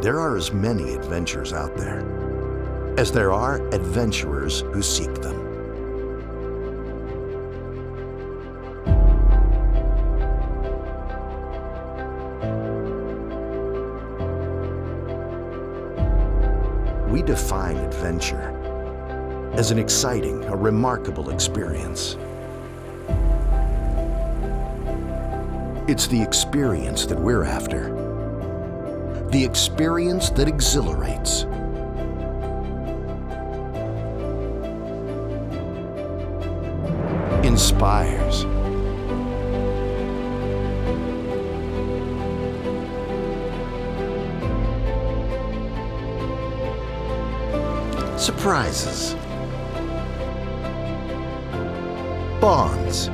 There are as many adventures out there as there are adventurers who seek them. We define adventure as an exciting, a remarkable experience. It's the experience that we're after. The experience that exhilarates. Inspires. Surprises. Bonds.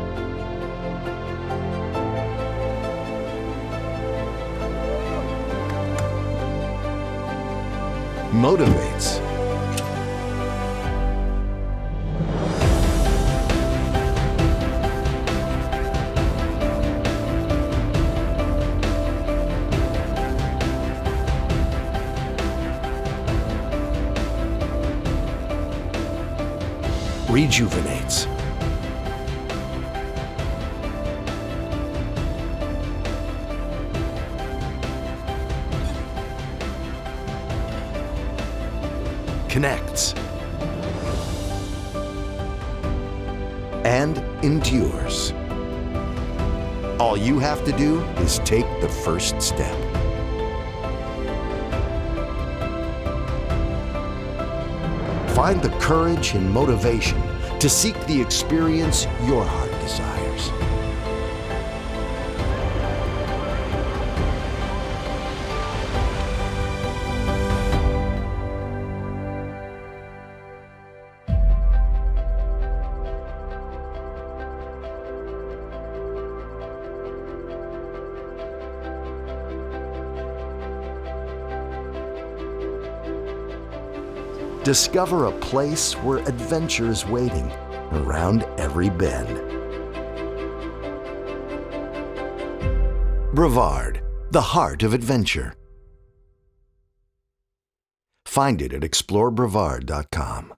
Motivates. Rejuvenates. Connects. And endures. All you have to do is take the first step. Find the courage and motivation to seek the experience your heart desires. Discover a place where adventure is waiting around every bend. Brevard, the heart of adventure. Find it at explorebrevard.com.